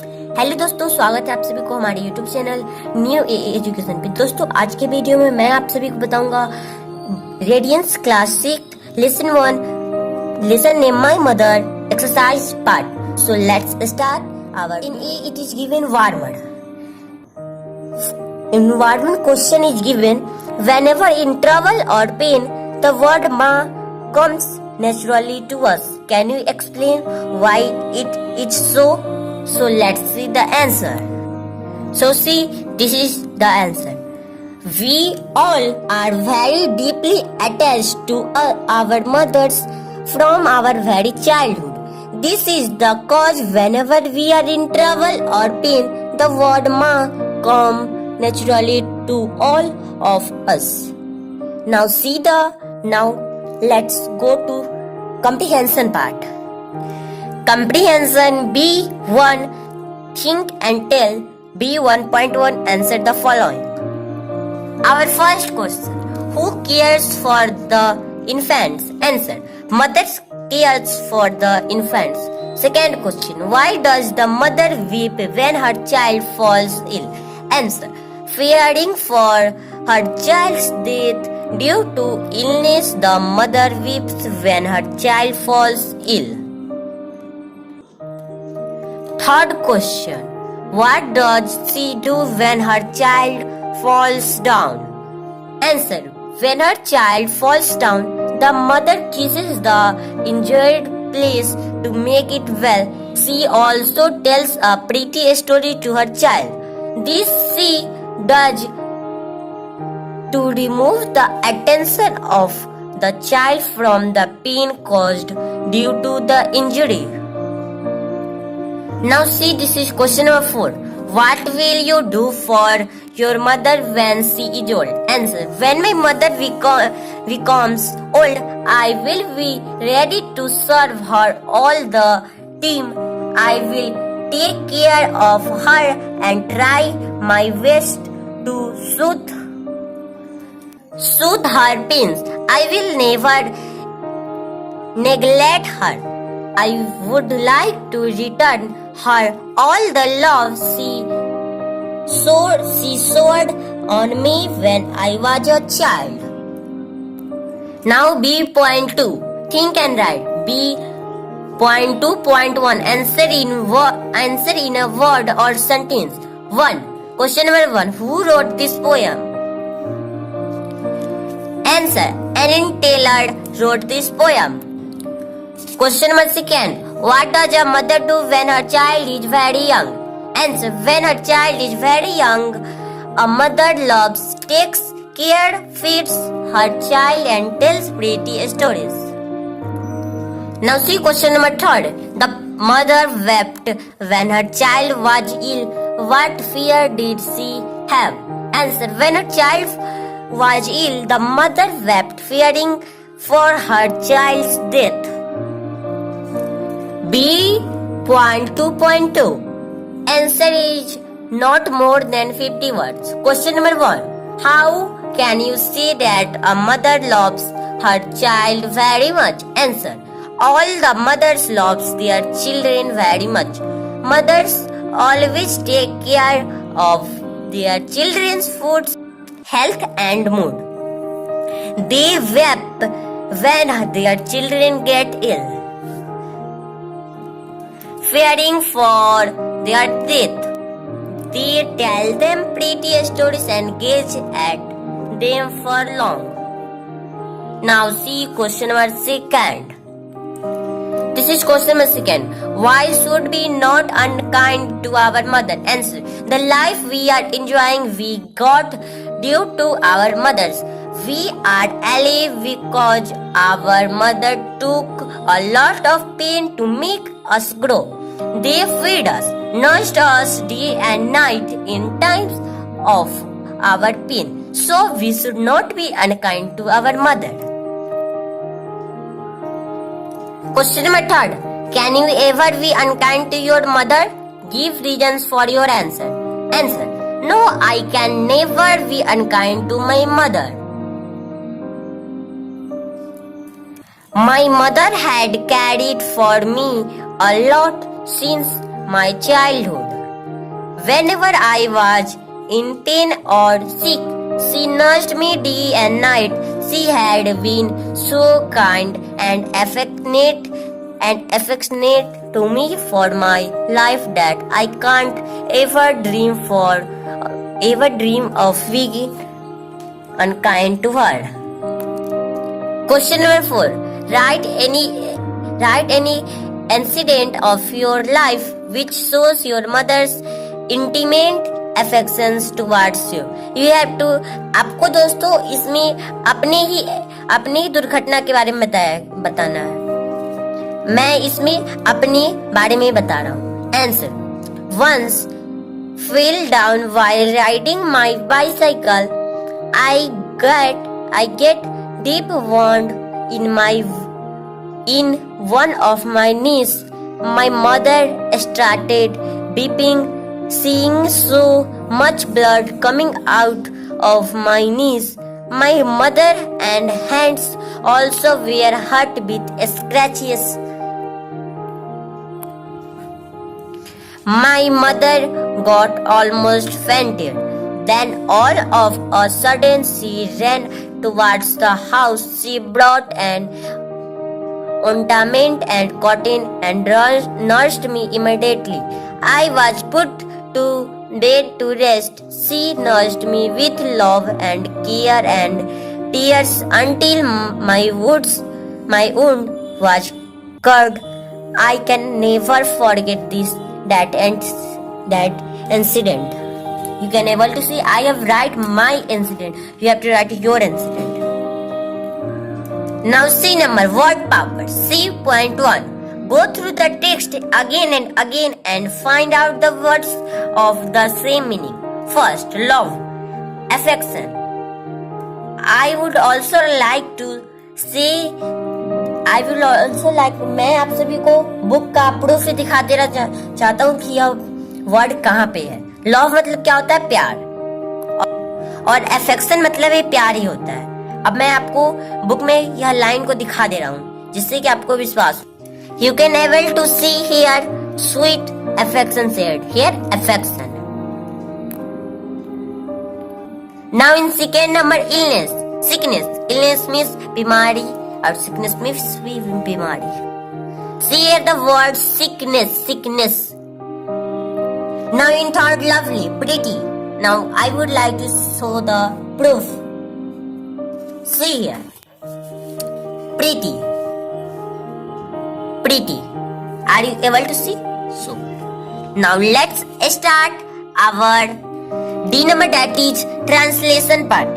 Hello दोस्तों, स्वागत है आप सभी को हमारे यूट्यूब चैनल न्यू एजुकेशन पे। दोस्तों आज के वीडियो में मैं आप सभी को बताऊंगा Radiance classic lesson 1 lesson name my mother exercise part. So let's start our in a it is given environment question is given whenever in trouble or pain the word ma comes naturally to us. Can you explain why it is so? So let's see the answer. So see, this is the answer. We all are very deeply attached to our mothers from our very childhood. This is the cause whenever we are in trouble or pain, the word ma comes naturally to all of us. Now let's go to comprehension part. Comprehension B1 Think and tell. B1.1 Answer the following. Our first question: Who cares for the infants? Answer: Mother cares for the infants. Second question: Why does the mother weep when her child falls ill? Answer: Fearing for her child's death due to illness, the mother weeps when her child falls ill. Third question: What does she do when her child falls down? Answer: When her child falls down, the mother kisses the injured place to make it well. She also tells a pretty story to her child. This she does to remove the attention of the child from the pain caused due to the injury. Now see, this is question number 4. What will you do for your mother when she is old? Answer: When my mother becomes old, I will be ready to serve her all the time. I will take care of her and try my best to soothe her pains. I will never neglect her. I would like to return her all the love she showed on me when I was a child. Now B.2 Think and write. B.2.1 Answer in a word or sentence. 1. Question number 1. Who wrote this poem? Answer: Anne Taylor wrote this poem. Question number 2. What does a mother do when her child is very young? Answer: When her child is very young, a mother loves, takes care, feeds her child and tells pretty stories. Now see question number 3. The mother wept when her child was ill. What fear did she have? Answer: When her child was ill, the mother wept, fearing for her child's death. B.2.2 Answer is not more than 50 words. Question number 1. How can you say that a mother loves her child very much? Answer: All the mothers loves their children very much. Mothers always take care of their children's food, health and mood. They weep when their children get ill, fearing for their death. They tell them pretty stories and gaze at them for long. Now see question number 2. This is question number 2. Why should we not unkind to our mother? Answer: The life we are enjoying we got due to our mothers. We are alive because our mother took a lot of pain to make us grow. They feed us, nursed us day and night in times of our pain. So we should not be unkind to our mother. Question number 3. Can you ever be unkind to your mother? Give reasons for your answer. Answer: No, I can never be unkind to my mother. My mother had cared for me a lot since my childhood. Whenever I was in pain or sick, she nursed me day and night. She had been so kind and affectionate to me for my life that I can't ever dream of being unkind to her. Question number 4. Write any incident of your life which shows your mother's intimate affections towards you. You have to, आपको दोस्तों इसमें अपनी ही दुर्घटना के बारे में बताना है। मैं इसमें अपने बारे में बता रहा हूँ। Answer. Once fell down while riding my bicycle. I get deep wound in one of my knees. My mother started weeping, seeing so much blood coming out of my knees. My mother and hands also were hurt with scratches. My mother got almost fainted. Then all of a sudden she ran towards the house. She brought an ointment and cotton and nursed me immediately. I was put to bed to rest. She nursed me with love and care and tears until my wound was cured. I can never forget that incident. You can able to see I have write my incident. You have to write your incident. Now C number, word power. C.1. Go through the text again and again and find out the words of the same meaning. First, love, affection. I would also like मैं आप सभी को book का proof से दिखा देना चाहता हूँ कि यह वर्ड कहाँ पे है। लव मतलब क्या होता है? प्यार, और अफेक्शन मतलब ये प्यार ही होता है। अब मैं आपको बुक में यह लाइन को दिखा दे रहा हूँ जिससे कि आपको विश्वास हो। You can able to see here sweet affection said. Here affection. Now in second number, illness, sickness. Illness means बीमारी और sickness means बीमारी. See here the word sickness. Now in third, lovely, pretty. Now I would like to show the proof. See here. Pretty. Are you able to see? So now let's start our D number, that is translation part.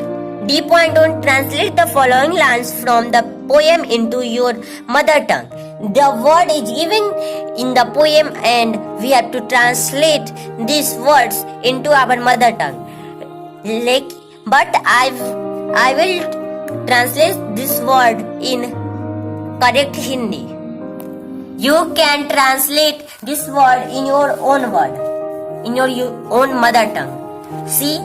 D.1. Translate the following lines from the poem into your mother tongue. The word is given in the poem and we have to translate these words into our mother tongue. But I will translate this word in correct Hindi. You can translate this word in your own word, in your own mother tongue. See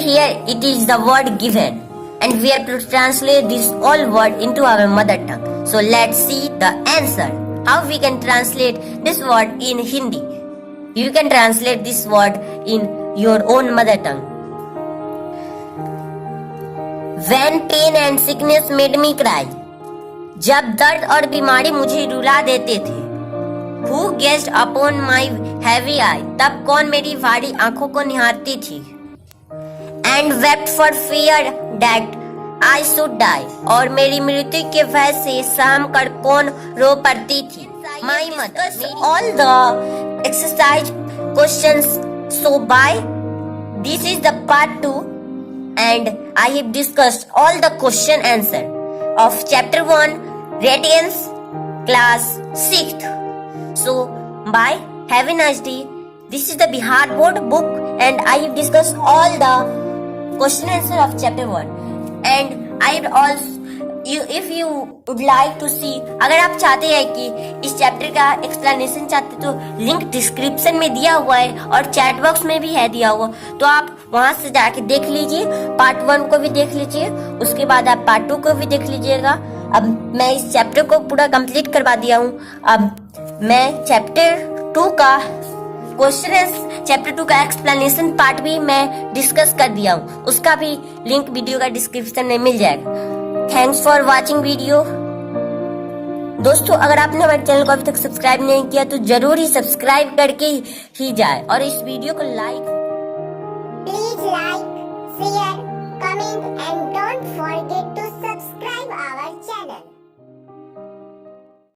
here, it is the word given, and we have to translate this all word into our mother tongue. So let's see the answer. How we can translate this word in Hindi? You can translate this word in your own mother tongue. When pain and sickness made me cry. जब दर्द और बीमारी मुझे रुला देते थे. Who gazed upon my heavy eye? तब कौन मेरी भारी आंखों को निहारती थी. And wept for fear that I should die. और मेरी मृत्यु के भय से सहम कर कौन रो पड़ती थी. My mother. All the exercise questions. So by this is the part 2, and I have discussed all the question answer of chapter 1, Radiance, class 6th. So bye, have a nice day. This is the Bihar board book and I have discussed all the question answer of chapter 1. And I have also, if you would like to see, अगर आप चाहते हैं कि इस chapter का explanation चाहते तो link description में दिया हुआ है और चैट बॉक्स में भी है दिया हुआ, तो आप वहां से जाके देख लीजिए. पार्ट 1 को भी देख लीजिए, उसके बाद आप पार्ट 2 को भी देख लीजिएगा. अब मैं इस चैप्टर को पूरा कंप्लीट करवा दिया हूँ. अब मैं चैप्टर 2 का क्वेश्चन चैप्टर 2 का एक्सप्लेनेशन पार्ट भी मैं डिस्कस कर दिया हूँ, उसका भी लिंक वीडियो का डिस्क्रिप्शन में मिल जाएगा। Thanks for watching video. दोस्तों, अगर आपने हमारे चैनल को अभी तक सब्सक्राइब नहीं किया तो जरूर ही सब्सक्राइब करके ही जाए और इस वीडियो को like, Please like, share, comment and don't forget to subscribe our channel.